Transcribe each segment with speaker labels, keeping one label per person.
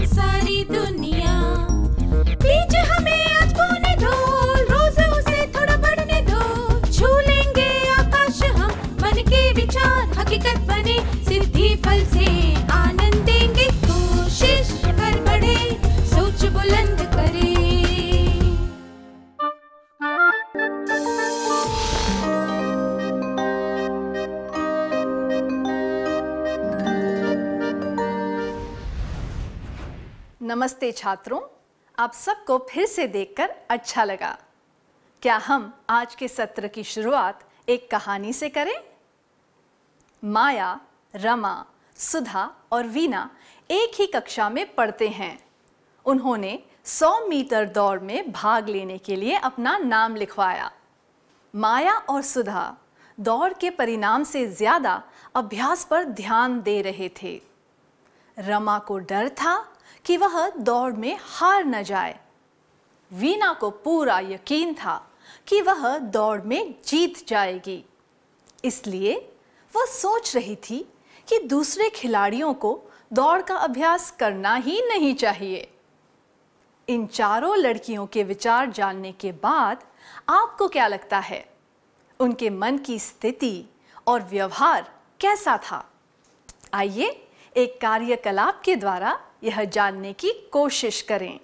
Speaker 1: हम सारी दुनिया। बीच हमें आज बोने दो, रोज उसे थोड़ा बढ़ने दो। छू लेंगे आकाश हम, मन के विचार हकीकत बने। सिद्धि फल से आनंद देंगे, कोशिश कर बढ़े, सोच बुलंद करे।
Speaker 2: नमस्ते छात्रों, आप सबको फिर से देखकर अच्छा लगा। क्या हम आज के सत्र की शुरुआत एक कहानी से करें? माया, रमा, सुधा और वीना एक ही कक्षा में पढ़ते हैं। उन्होंने 100 मीटर दौड़ में भाग लेने के लिए अपना नाम लिखवाया। माया और सुधा दौड़ के परिणाम से ज्यादा अभ्यास पर ध्यान दे रहे थे। रमा को डर था कि वह दौड़ में हार न जाए। वीना को पूरा यकीन था कि वह दौड़ में जीत जाएगी। इसलिए वह सोच रही थी कि दूसरे खिलाड़ियों को दौड़ का अभ्यास करना ही नहीं चाहिए। इन चारों लड़कियों के विचार जानने के बाद आपको क्या लगता है, उनके मन की स्थिति और व्यवहार कैसा था? आइए एक कार्यकलाप के द्वारा यह जानने की कोशिश करें।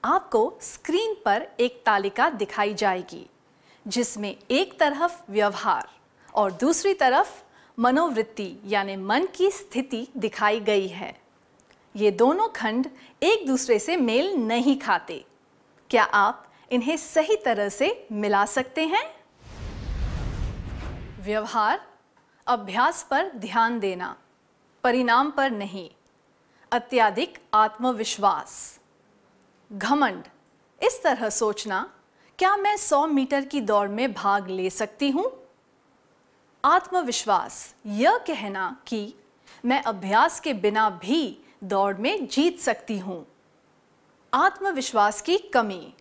Speaker 2: आपको स्क्रीन पर एक तालिका दिखाई जाएगी जिसमें एक तरफ व्यवहार और दूसरी तरफ मनोवृत्ति यानी मन की स्थिति दिखाई गई है। ये दोनों खंड एक दूसरे से मेल नहीं खाते। क्या आप इन्हें सही तरह से मिला सकते हैं? व्यवहार, अभ्यास पर ध्यान देना, परिणाम पर नहीं। अत्यधिक आत्मविश्वास, घमंड, इस तरह सोचना, क्या मैं 100 मीटर की दौड़ में भाग ले सकती हूँ? आत्मविश्वास, यह कहना कि मैं अभ्यास के बिना भी दौड़ में जीत सकती हूँ। आत्मविश्वास की कमी।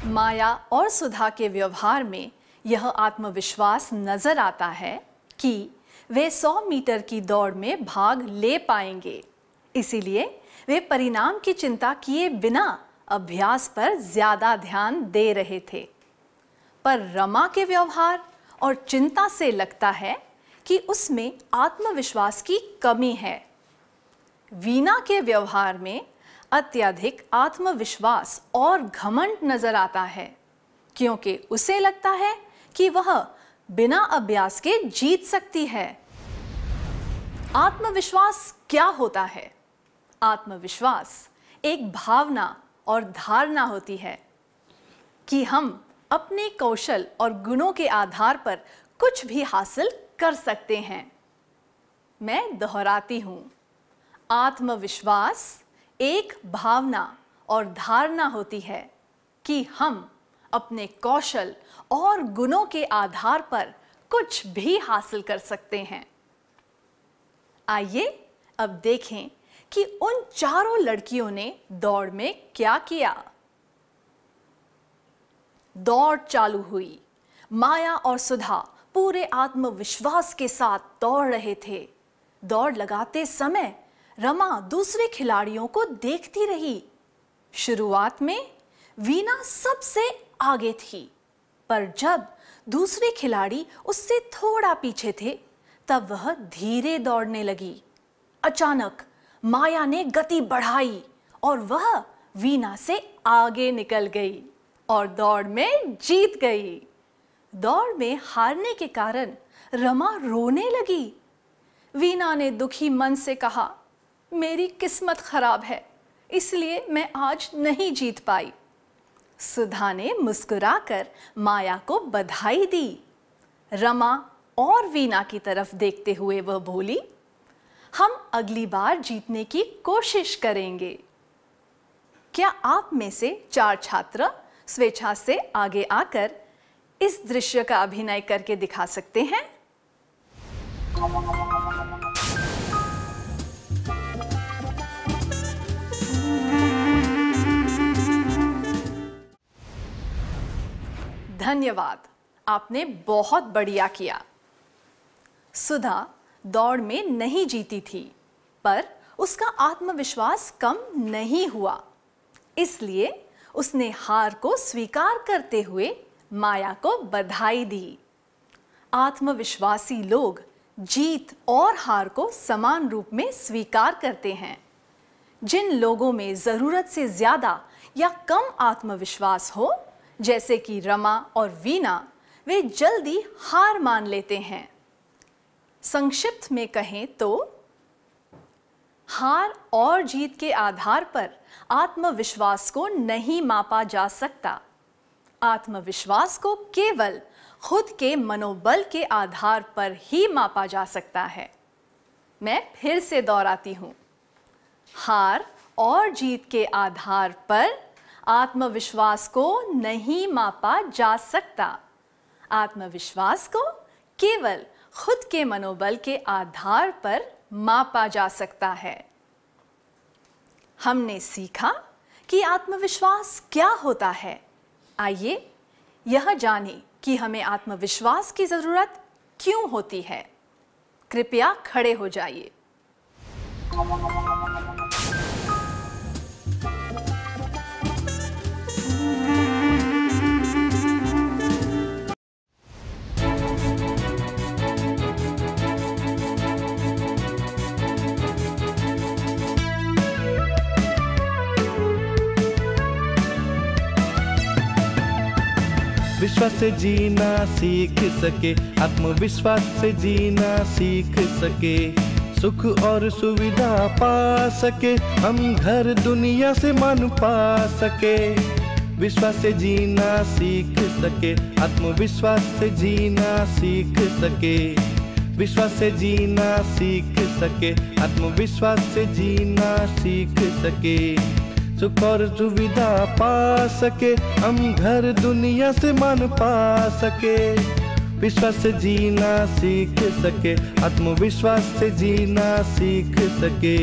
Speaker 2: माया और सुधा के व्यवहार में यह आत्मविश्वास नजर आता है कि वे 100 मीटर की दौड़ में भाग ले पाएंगे। इसीलिए वे परिणाम की चिंता किए बिना अभ्यास पर ज्यादा ध्यान दे रहे थे। पर रमा के व्यवहार और चिंता से लगता है कि उसमें आत्मविश्वास की कमी है। वीना के व्यवहार में अत्यधिक आत्मविश्वास और घमंड नजर आता है, क्योंकि उसे लगता है कि वह बिना अभ्यास के जीत सकती है। आत्मविश्वास क्या होता है? आत्मविश्वास एक भावना और धारणा होती है कि हम अपने कौशल और गुणों के आधार पर कुछ भी हासिल कर सकते हैं। मैं दोहराती हूं, आत्मविश्वास एक भावना और धारणा होती है कि हम अपने कौशल और गुणों के आधार पर कुछ भी हासिल कर सकते हैं। आइए अब देखें कि उन चारों लड़कियों ने दौड़ में क्या किया। दौड़ चालू हुई। माया और सुधा पूरे आत्मविश्वास के साथ दौड़ रहे थे। दौड़ लगाते समय रमा दूसरे खिलाड़ियों को देखती रही। शुरुआत में वीना सबसे आगे थी, पर जब दूसरे खिलाड़ी उससे थोड़ा पीछे थे, तब वह धीरे दौड़ने लगी। अचानक माया ने गति बढ़ाई और वह वीना से आगे निकल गई और दौड़ में जीत गई। दौड़ में हारने के कारण रमा रोने लगी। वीना ने दुखी मन से कहा, मेरी किस्मत खराब है, इसलिए मैं आज नहीं जीत पाई। सुधा ने मुस्कुराकर माया को बधाई दी। रमा और वीना की तरफ देखते हुए वह बोली, हम अगली बार जीतने की कोशिश करेंगे। क्या आप में से 4 छात्र स्वेच्छा से आगे आकर इस दृश्य का अभिनय करके दिखा सकते हैं? धन्यवाद, आपने बहुत बढ़िया किया। सुधा दौड़ में नहीं जीती थी, पर उसका आत्मविश्वास कम नहीं हुआ। इसलिए उसने हार को स्वीकार करते हुए माया को बधाई दी। आत्मविश्वासी लोग जीत और हार को समान रूप में स्वीकार करते हैं। जिन लोगों में जरूरत से ज्यादा या कम आत्मविश्वास हो, जैसे कि रमा और वीना, वे जल्दी हार मान लेते हैं। संक्षिप्त में कहें तो हार और जीत के आधार पर आत्मविश्वास को नहीं मापा जा सकता। आत्मविश्वास को केवल खुद के मनोबल के आधार पर ही मापा जा सकता है। मैं फिर से दोहराती हूँ, हार और जीत के आधार पर आत्मविश्वास को नहीं मापा जा सकता। आत्मविश्वास को केवल खुद के मनोबल के आधार पर मापा जा सकता है। हमने सीखा कि आत्मविश्वास क्या होता है। आइए यह जानें कि हमें आत्मविश्वास की जरूरत क्यों होती है। कृपया खड़े हो जाइए।
Speaker 3: विश्वास से जीना सीख सके, आत्मविश्वास से जीना सीख सके, सुख और सुविधा पा सके, हम घर दुनिया से मान पा सके। विश्वास से जीना सीख सके, आत्मविश्वास से जीना सीख सके, विश्वास से जीना सीख सके, आत्मविश्वास से जीना सीख सके, सुख और सुविधा पा सके, हम घर दुनिया से मान पा सके। विश्वास से जीना सीख सके, आत्मविश्वास से जीना सीख सके,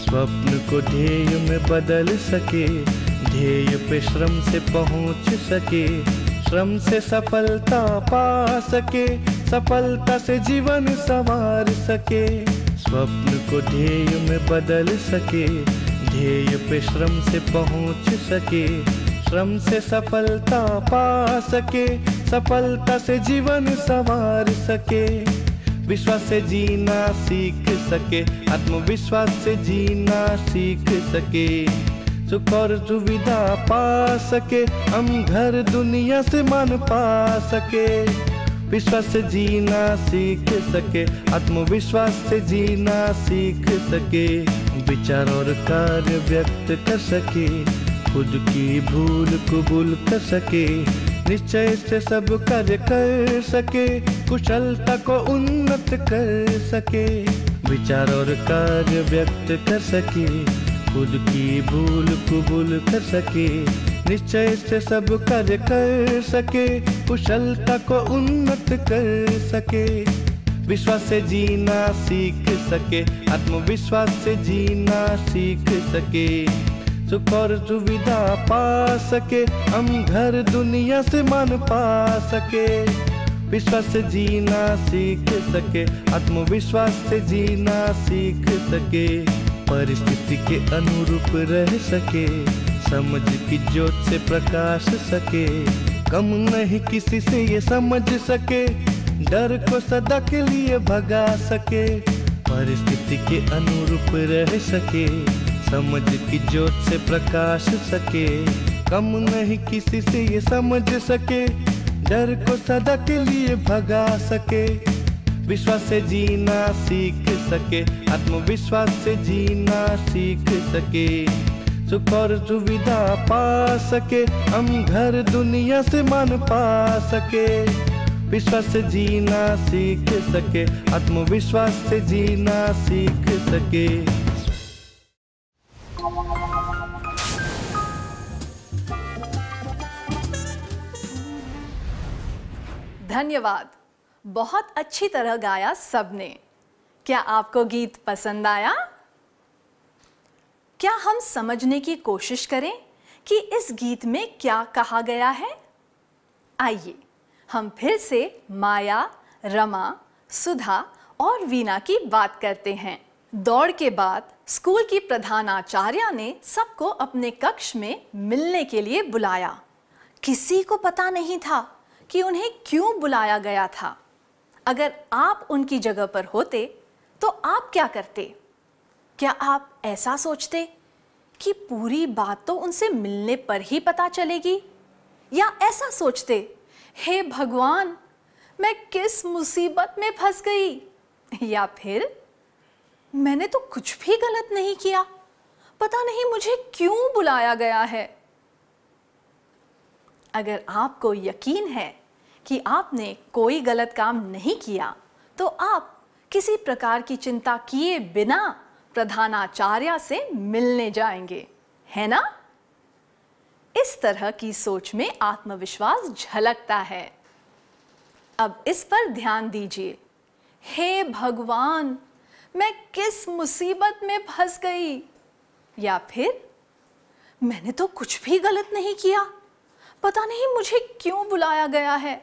Speaker 3: स्वप्न को ध्येय में बदल सके, ध्येय पे श्रम से पहुंच सके, श्रम से सफलता पा सके, सफलता से जीवन संवार सके, स्वप्न को ध्येय में बदल सके, ध्येय पे श्रम से पहुंच सके, श्रम से सफलता पा सके, सफलता से जीवन संवार सके। विश्वास से जीना सीख सके, आत्मविश्वास से जीना सीख सके, सुख और सुविधा पा सके, हम घर दुनिया से मान पा सके। विश्वास से जीना सीख सके, आत्मविश्वास से जीना सीख सके, विचार और कार्य व्यक्त कर सके, खुद की भूल कबूल कर सके, निश्चय से सब कार्य कर सके, कुशलता को उन्नत कर सके। विचार और कार्य व्यक्त कर सके, खुद की भूल कबूल कर सके, निश्चय से सब कार्य कर सके, कुशलता को उन्नत कर सके। विश्वास से जीना सीख सके, आत्मविश्वास से जीना सीख सके, सुख और सुविधा पा सके, हम घर दुनिया से मान पा सके। विश्वास से जीना सीख सके, आत्मविश्वास से जीना सीख सके, परिस्थिति के अनुरूप रह सके, समझ की ज्योत से प्रकाश सके, कम नहीं किसी से ये समझ सके, डर को सदा के लिए भगा सके, परिस्थिति के अनुरूप रह सके, समझ की ज्योत से प्रकाश सके, कम नहीं किसी से ये समझ सके, डर को सदा के लिए भगा सके। विश्वास से जीना सीख सके, आत्मविश्वास से जीना सीख सके, सुख और सुविधा पा सके, हम घर दुनिया से मान पा सके। विश्वास से जीना सीख सके, आत्मविश्वास से जीना सीख सके।
Speaker 2: धन्यवाद, बहुत अच्छी तरह गाया सबने। क्या आपको गीत पसंद आया? क्या हम समझने की कोशिश करें कि इस गीत में क्या कहा गया है? आइए हम फिर से माया, रमा, सुधा और वीना की बात करते हैं। दौड़ के बाद स्कूल की प्रधानाचार्या ने सबको अपने कक्ष में मिलने के लिए बुलाया। किसी को पता नहीं था कि उन्हें क्यों बुलाया गया था। अगर आप उनकी जगह पर होते तो आप क्या करते? क्या आप ऐसा सोचते कि पूरी बात तो उनसे मिलने पर ही पता चलेगी, या ऐसा सोचते, हे भगवान, मैं किस मुसीबत में फंस गई, या फिर मैंने तो कुछ भी गलत नहीं किया, पता नहीं मुझे क्यों बुलाया गया है? अगर आपको यकीन है कि आपने कोई गलत काम नहीं किया, तो आप किसी प्रकार की चिंता किए बिना प्रधानाचार्य से मिलने जाएंगे, है ना? इस तरह की सोच में आत्मविश्वास झलकता है। अब इस पर ध्यान दीजिए। हे भगवान, मैं किस मुसीबत में फंस गई, या फिर मैंने तो कुछ भी गलत नहीं किया, पता नहीं मुझे क्यों बुलाया गया है।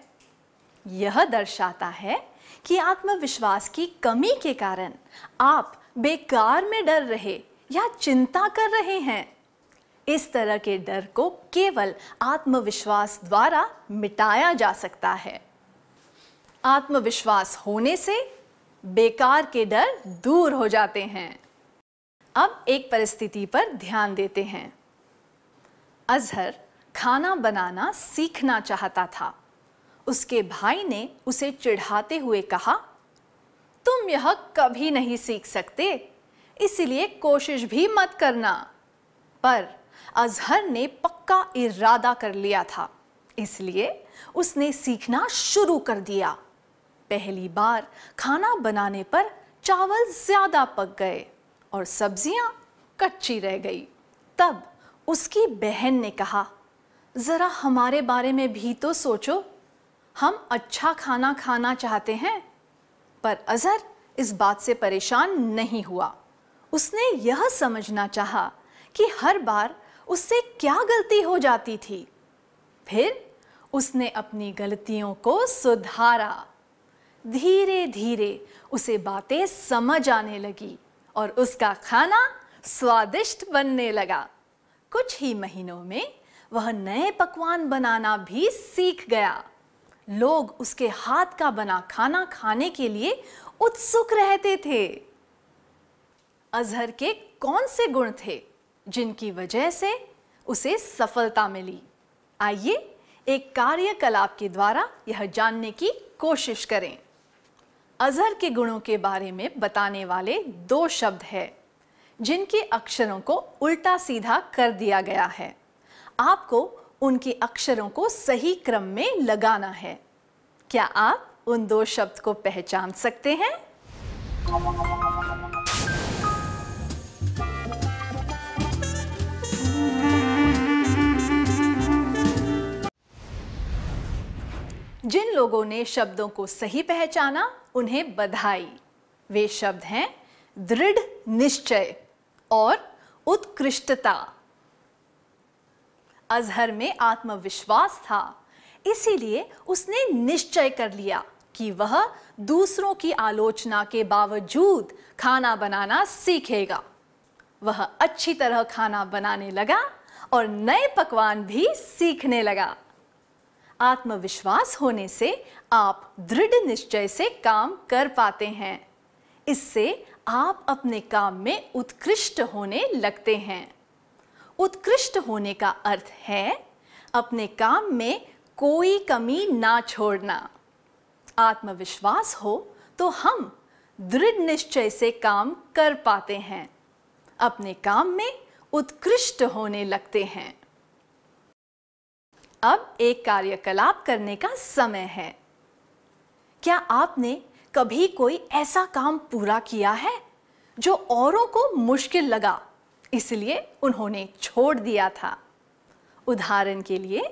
Speaker 2: यह दर्शाता है कि आत्मविश्वास की कमी के कारण आप बेकार में डर रहे या चिंता कर रहे हैं। इस तरह के डर को केवल आत्मविश्वास द्वारा मिटाया जा सकता है। आत्मविश्वास होने से बेकार के डर दूर हो जाते हैं। अब एक परिस्थिति पर ध्यान देते हैं। अजहर खाना बनाना सीखना चाहता था। उसके भाई ने उसे चिढ़ाते हुए कहा, तुम यह कभी नहीं सीख सकते, इसलिए कोशिश भी मत करना। पर अजहर ने पक्का इरादा कर लिया था, इसलिए उसने सीखना शुरू कर दिया। पहली बार खाना बनाने पर चावल ज्यादा पक गए और सब्जियां कच्ची रह गई। तब उसकी बहन ने कहा, जरा हमारे बारे में भी तो सोचो, हम अच्छा खाना खाना चाहते हैं। पर अजहर इस बात से परेशान नहीं हुआ। उसने यह समझना चाहा कि हर बार उससे क्या गलती हो जाती थी। फिर उसने अपनी गलतियों को सुधारा। धीरे धीरे उसे बातें समझ आने लगी और उसका खाना स्वादिष्ट बनने लगा। कुछ ही महीनों में वह नए पकवान बनाना भी सीख गया। लोग उसके हाथ का बना खाना खाने के लिए उत्सुक रहते थे। अजहर के कौन से गुण थे जिनकी वजह से उसे सफलता मिली? आइए एक कार्यकलाप के द्वारा यह जानने की कोशिश करें। अजहर के गुणों के बारे में बताने वाले 2 शब्द हैं, जिनके अक्षरों को उल्टा सीधा कर दिया गया है। आपको उनके अक्षरों को सही क्रम में लगाना है। क्या आप उन 2 शब्द को पहचान सकते हैं? जिन लोगों ने शब्दों को सही पहचाना, उन्हें बधाई। वे शब्द हैं दृढ़ निश्चय और उत्कृष्टता। अजहर में आत्मविश्वास था, इसीलिए उसने निश्चय कर लिया कि वह दूसरों की आलोचना के बावजूद खाना बनाना सीखेगा। वह अच्छी तरह खाना बनाने लगा और नए पकवान भी सीखने लगा। आत्मविश्वास होने से आप दृढ़ निश्चय से काम कर पाते हैं। इससे आप अपने काम में उत्कृष्ट होने लगते हैं। उत्कृष्ट होने का अर्थ है अपने काम में कोई कमी ना छोड़ना। आत्मविश्वास हो तो हम दृढ़ निश्चय से काम कर पाते हैं, अपने काम में उत्कृष्ट होने लगते हैं। अब एक कार्यकलाप करने का समय है। क्या आपने कभी कोई ऐसा काम पूरा किया है जो औरों को मुश्किल लगा, इसलिए उन्होंने छोड़ दिया था? उदाहरण के लिए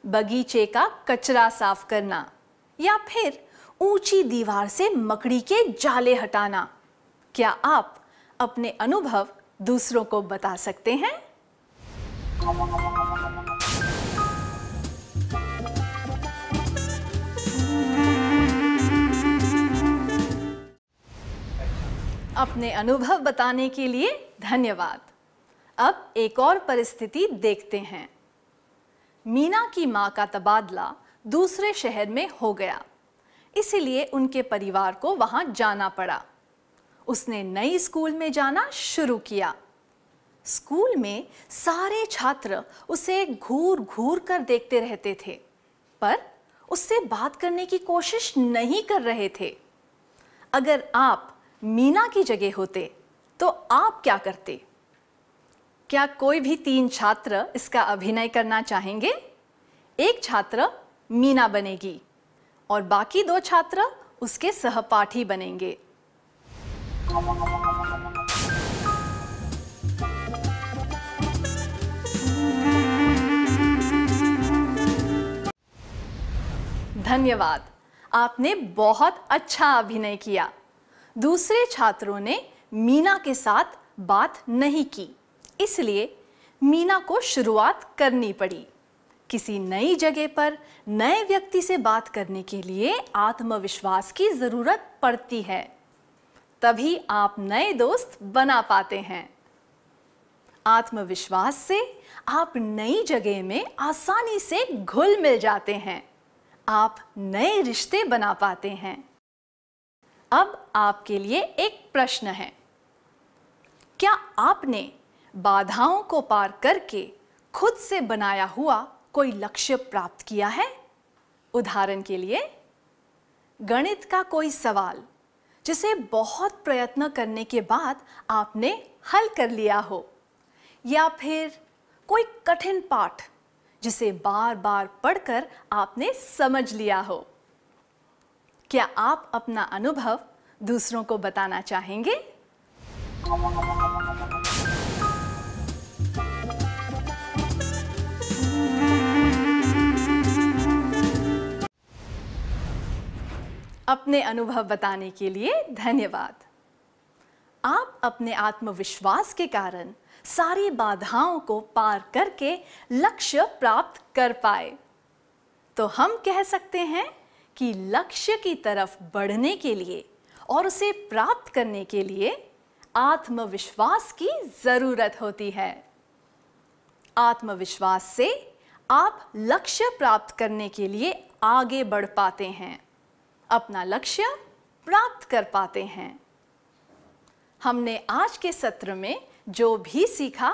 Speaker 2: बगीचे का कचरा साफ करना या फिर ऊंची दीवार से मकड़ी के जाले हटाना। क्या आप अपने अनुभव दूसरों को बता सकते हैं? अपने अनुभव बताने के लिए धन्यवाद। अब एक और परिस्थिति देखते हैं। मीना की माँ का तबादला दूसरे शहर में हो गया, इसीलिए उनके परिवार को वहाँ जाना पड़ा। उसने नई स्कूल में जाना शुरू किया। स्कूल में सारे छात्र उसे घूर घूर कर देखते रहते थे, पर उससे बात करने की कोशिश नहीं कर रहे थे। अगर आप मीना की जगह होते तो आप क्या करते? क्या कोई भी 3 छात्र इसका अभिनय करना चाहेंगे? एक छात्र मीना बनेगी और बाकी 2 छात्र उसके सहपाठी बनेंगे। धन्यवाद, आपने बहुत अच्छा अभिनय किया। दूसरे छात्रों ने मीना के साथ बात नहीं की, इसलिए मीना को शुरुआत करनी पड़ी। किसी नई जगह पर नए व्यक्ति से बात करने के लिए आत्मविश्वास की जरूरत पड़ती है, तभी आप नए दोस्त बना पाते हैं। आत्मविश्वास से आप नई जगह में आसानी से घुल मिल जाते हैं, आप नए रिश्ते बना पाते हैं। अब आपके लिए एक प्रश्न है। क्या आपने बाधाओं को पार करके खुद से बनाया हुआ कोई लक्ष्य प्राप्त किया है? उदाहरण के लिए, गणित का कोई सवाल जिसे बहुत प्रयत्न करने के बाद आपने हल कर लिया हो, या फिर कोई कठिन पाठ जिसे बार बार पढ़कर आपने समझ लिया हो। क्या आप अपना अनुभव दूसरों को बताना चाहेंगे? अपने अनुभव बताने के लिए धन्यवाद। आप अपने आत्मविश्वास के कारण सारी बाधाओं को पार करके लक्ष्य प्राप्त कर पाए। तो हम कह सकते हैं कि लक्ष्य की तरफ बढ़ने के लिए और उसे प्राप्त करने के लिए आत्मविश्वास की जरूरत होती है। आत्मविश्वास से आप लक्ष्य प्राप्त करने के लिए आगे बढ़ पाते हैं, अपना लक्ष्य प्राप्त कर पाते हैं। हमने आज के सत्र में जो भी सीखा,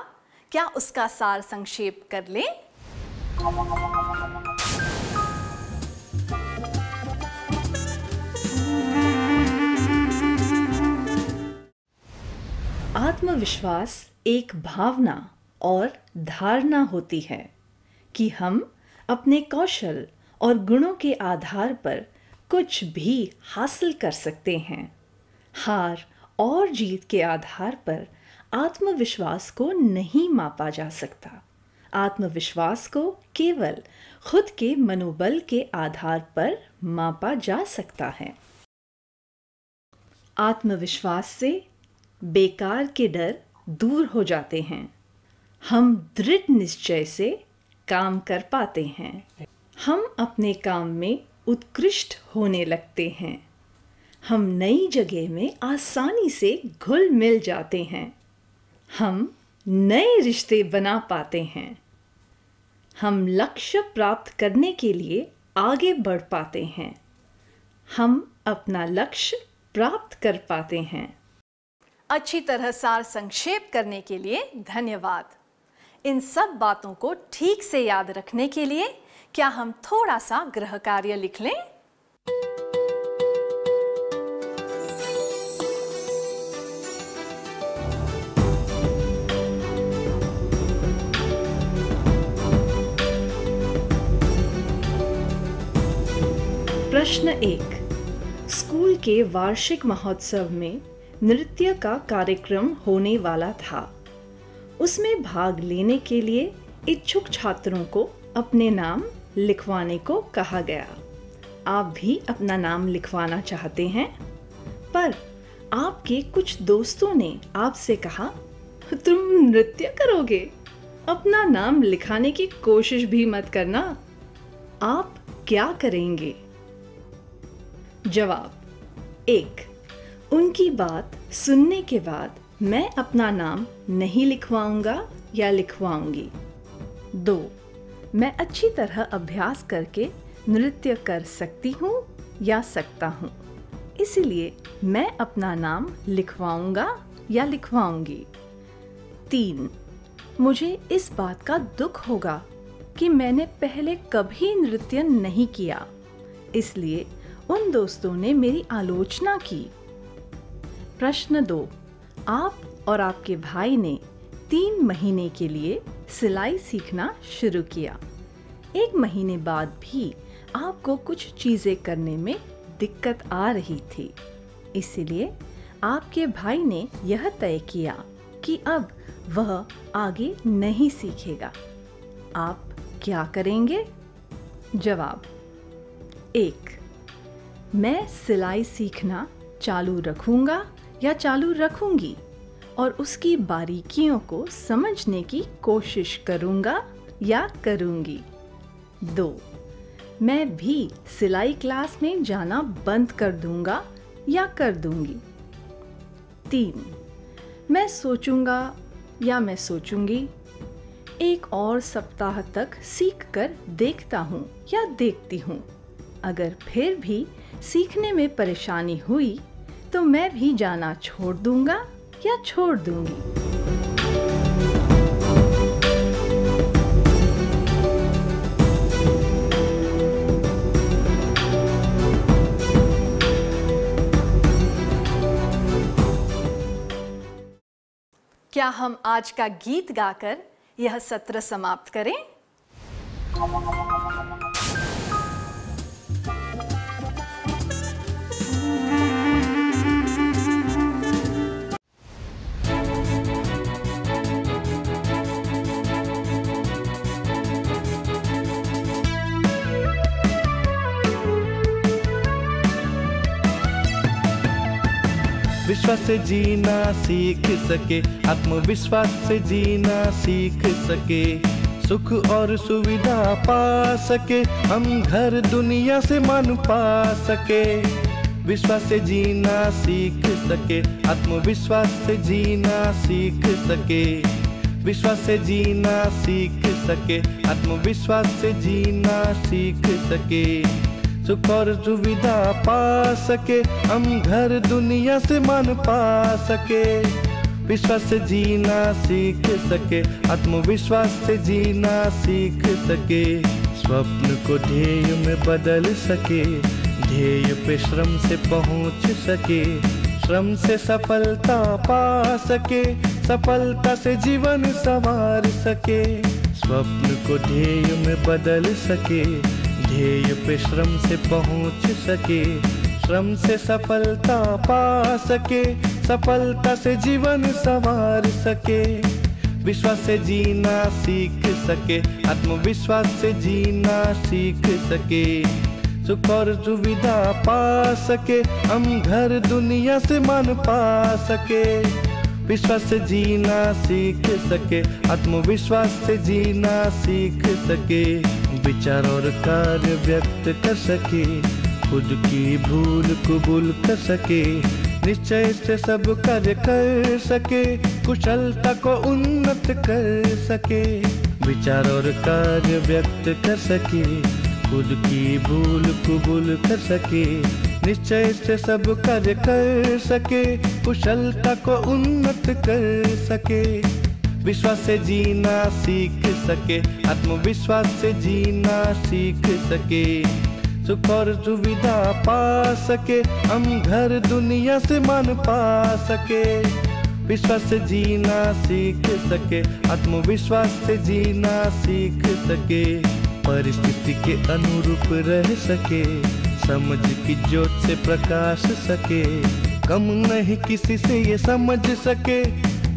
Speaker 2: क्या उसका सार संक्षेप कर लें?
Speaker 4: आत्मविश्वास एक भावना और धारणा होती है कि हम अपने कौशल और गुणों के आधार पर कुछ भी हासिल कर सकते हैं। हार और जीत के आधार पर आत्मविश्वास को नहीं मापा जा सकता। आत्मविश्वास को केवल खुद के मनोबल के आधार पर मापा जा सकता है। आत्मविश्वास से बेकार के डर दूर हो जाते हैं। हम दृढ़ निश्चय से काम कर पाते हैं। हम अपने काम में उत्कृष्ट होने लगते हैं। हम नई जगह में आसानी से घुल मिल जाते हैं। हम नए रिश्ते बना पाते हैं। हम लक्ष्य प्राप्त करने के लिए आगे बढ़ पाते हैं। हम अपना लक्ष्य प्राप्त कर पाते हैं।
Speaker 2: अच्छी तरह सार संक्षेप करने के लिए धन्यवाद। इन सब बातों को ठीक से याद रखने के लिए क्या हम थोड़ा सा गृह कार्य लिख लें?
Speaker 4: प्रश्न 1। स्कूल के वार्षिक महोत्सव में नृत्य का कार्यक्रम होने वाला था। उसमें भाग लेने के लिए इच्छुक छात्रों को अपने नाम लिखवाने को कहा गया। आप भी अपना नाम लिखवाना चाहते हैं, पर आपके कुछ दोस्तों ने आपसे कहा, तुम नृत्य करोगे, अपना नाम लिखाने की कोशिश भी मत करना। आप क्या करेंगे? जवाब 1। उनकी बात सुनने के बाद मैं अपना नाम नहीं लिखवाऊंगा या लिखवाऊंगी। 2. मैं अच्छी तरह अभ्यास करके नृत्य कर सकती हूँ या सकता हूँ, इसलिए मैं अपना नाम लिखवाऊंगा या लिखवाऊंगी। 3. मुझे इस बात का दुख होगा कि मैंने पहले कभी नृत्य नहीं किया, इसलिए उन दोस्तों ने मेरी आलोचना की। प्रश्न 2. आप और आपके भाई ने 3 महीने के लिए सिलाई सीखना शुरू किया। 1 महीने बाद भी आपको कुछ चीज़ें करने में दिक्कत आ रही थी, इसलिए आपके भाई ने यह तय किया कि अब वह आगे नहीं सीखेगा। आप क्या करेंगे? जवाब: 1. मैं सिलाई सीखना चालू रखूंगा या चालू रखूंगी और उसकी बारीकियों को समझने की कोशिश करूंगा या करूंगी। 2. मैं भी सिलाई क्लास में जाना बंद कर दूंगा या कर दूंगी। 3. मैं सोचूंगा या मैं सोचूंगी, 1 और सप्ताह तक सीख कर देखता हूँ या देखती हूँ। अगर फिर भी सीखने में परेशानी हुई तो मैं भी जाना छोड़ दूंगा या छोड़ दूंगी।
Speaker 2: क्या हम आज का गीत गाकर यह सत्र समाप्त करें?
Speaker 3: विश्वास से जीना सीख सके, आत्मविश्वास से जीना सीख सके, सुख और सुविधा पा सके, हम घर दुनिया से मान पा सके। विश्वास से जीना सीख सके, आत्मविश्वास से जीना सीख सके, विश्वास से जीना सीख सके, आत्मविश्वास से जीना सीख सके, सुख और सुविधा पा सके, हम घर दुनिया से मान पा सके। विश्वास से जीना सीख सके, आत्मविश्वास से जीना सीख सके, स्वप्न को ध्येय में बदल सके, ध्येय पे श्रम से पहुंच सके, श्रम से सफलता पा सके, सफलता से जीवन संवार सके। स्वप्न को ध्येय में बदल सके, ध्येय पे श्रम से पहुंच सके, श्रम से सफलता पा सके, सफलता से जीवन संवार सके। विश्वास से जीना सीख सके, आत्मविश्वास से जीना सीख सके, सुख और सुविधा पा सके, हम घर दुनिया से मान पा सके। विश्वास से जीना सीख सके, आत्मविश्वास से जीना सीख सके, विचार और कार्य व्यक्त कर सके, खुद की भूल कबूल कर सके, निश्चय से सब कार्य कर सके, कुशलता को उन्नत कर सके। विचार और कार्य व्यक्त कर सके, खुद की भूल कबूल कर सके, निश्चय से सब कार्य कर सके, कुशलता को उन्नत कर सके। विश्वास से जीना सीख सके, आत्मविश्वास से जीना सीख सके, सुख और सुविधा पा सके, हम घर दुनिया से मान पा सके। विश्वास से जीना सीख सके, आत्मविश्वास से जीना सीख सके, परिस्थिति के अनुरूप रह सके, समझ की ज्योत से प्रकाश सके, कम नहीं किसी से ये समझ सके,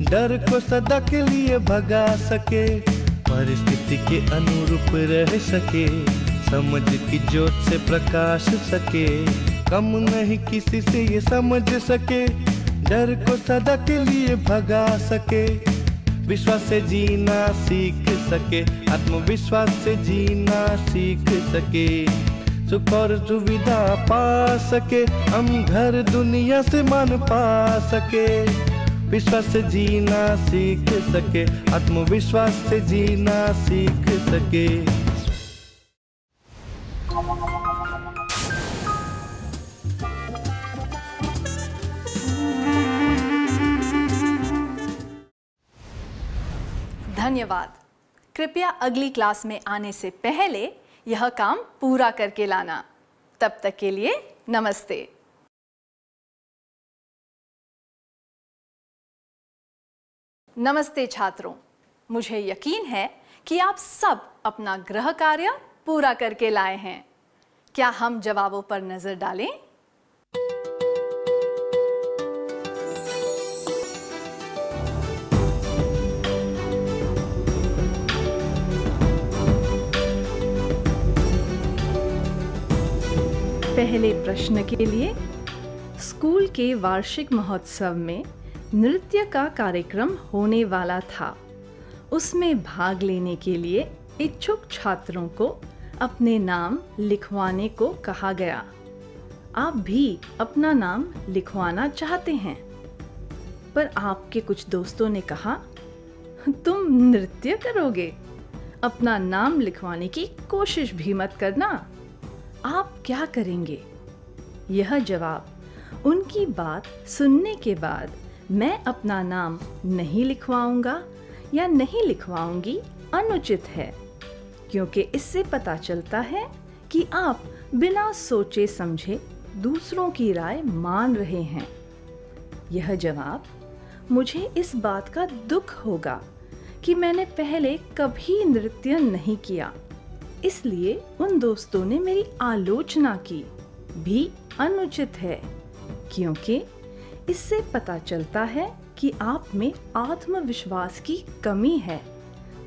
Speaker 3: डर को सदा के लिए भगा सके। परिस्थिति के अनुरूप रह सके, समझ की ज्योत से प्रकाश सके, कम नहीं किसी से ये समझ सके, डर को सदा के लिए भगा सके। विश्वास से जीना सीख सके, आत्मविश्वास से जीना सीख सके, सुख और सुविधा पा सके, हम घर दुनिया से मान पा सके। विश्वास से जीना सीख सके, आत्मविश्वास से जीना सीख सके।
Speaker 2: धन्यवाद। कृपया अगली क्लास में आने से पहले यह काम पूरा करके लाना। तब तक के लिए नमस्ते। नमस्ते छात्रों, मुझे यकीन है कि आप सब अपना गृह कार्य पूरा करके लाए हैं। क्या हम जवाबों पर नजर डालें? पहले प्रश्न के लिए, स्कूल के वार्षिक महोत्सव में नृत्य का कार्यक्रम होने वाला था। उसमें भाग लेने के लिए इच्छुक छात्रों को अपने नाम लिखवाने को कहा गया। आप भी अपना नाम लिखवाना चाहते हैं, पर आपके कुछ दोस्तों ने कहा, तुम नृत्य करोगे, अपना नाम लिखवाने की कोशिश भी मत करना। आप क्या करेंगे? यह जवाब उनकी बात सुनने के बाद मैं अपना नाम नहीं लिखवाऊंगा या नहीं लिखवाऊंगी अनुचित है, क्योंकि इससे पता चलता है कि आप बिना सोचे समझे दूसरों की राय मान रहे हैं। यह जवाब मुझे इस बात का दुख होगा कि मैंने पहले कभी नृत्य नहीं किया, इसलिए उन दोस्तों ने मेरी आलोचना की भी अनुचित है, क्योंकि इससे पता चलता है कि आप में आत्मविश्वास की कमी है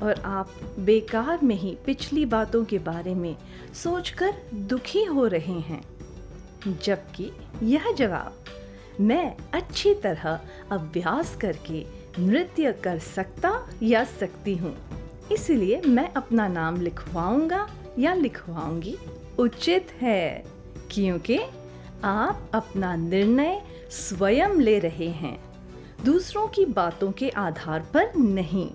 Speaker 2: और आप बेकार में ही पिछली बातों के बारे में सोचकर दुखी हो रहे हैं। जबकि यह जवाब मैं अच्छी तरह अभ्यास करके नृत्य कर सकता या सकती हूँ, इसलिए मैं अपना नाम लिखवाऊंगा या लिखवाऊंगी उचित है, क्योंकि आप अपना निर्णय स्वयं ले रहे हैं, दूसरों की बातों के आधार पर नहीं।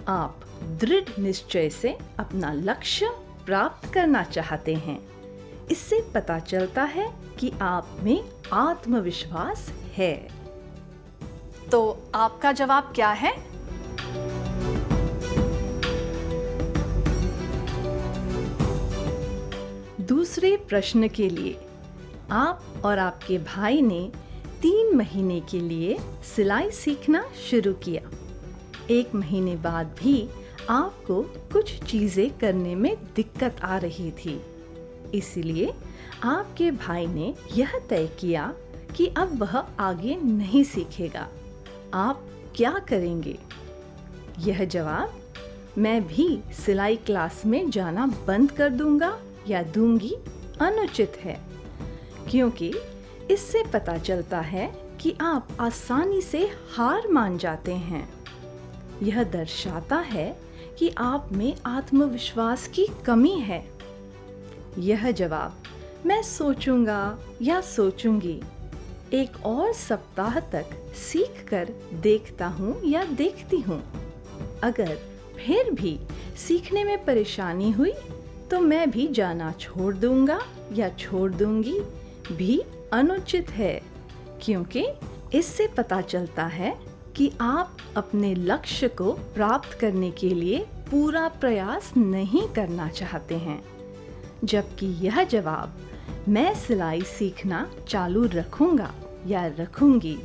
Speaker 2: आप दृढ़ निश्चय से अपना लक्ष्य प्राप्त करना चाहते हैं। इससे पता चलता है कि आप में आत्मविश्वास है। तो आपका जवाब क्या है? दूसरे प्रश्न के लिए, आप और आपके भाई ने 3 महीने के लिए सिलाई सीखना शुरू किया। 1 महीने बाद भी आपको कुछ चीज़ें करने में दिक्कत आ रही थी, इसलिए आपके भाई ने यह तय किया कि अब वह आगे नहीं सीखेगा। आप क्या करेंगे? यह जवाब मैं भी सिलाई क्लास में जाना बंद कर दूंगा या दूंगी अनुचित है, क्योंकि इससे पता चलता है कि आप आसानी से हार मान जाते हैं। यह दर्शाता है कि आप में आत्मविश्वास की कमी है। यह जवाब मैं सोचूंगा या सोचूंगी, 1 और सप्ताह तक सीख कर देखता हूँ या देखती हूँ। अगर फिर भी सीखने में परेशानी हुई तो मैं भी जाना छोड़ दूंगा या छोड़ दूंगी भी अनुचित है, क्योंकि इससे पता चलता है कि आप अपने लक्ष्य को प्राप्त करने के लिए पूरा प्रयास नहीं करना चाहते हैं। जबकि यह जवाब मैं सिलाई सीखना चालू रखूंगा या रखूंगी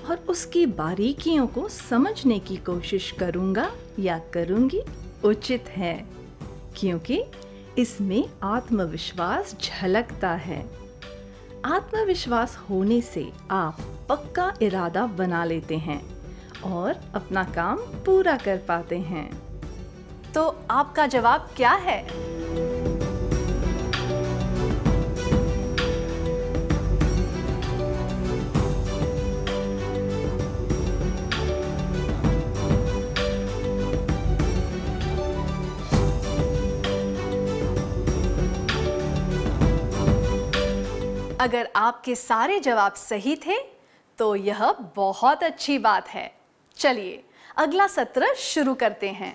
Speaker 2: और उसकी बारीकियों को समझने की कोशिश करूंगा या करूंगी उचित है, क्योंकि इसमें आत्मविश्वास झलकता है। आत्मविश्वास होने से आप पक्का इरादा बना लेते हैं और अपना काम पूरा कर पाते हैं। तो आपका जवाब क्या है? अगर आपके सारे जवाब सही थे तो यह बहुत अच्छी बात है। चलिए अगला सत्र शुरू करते हैं।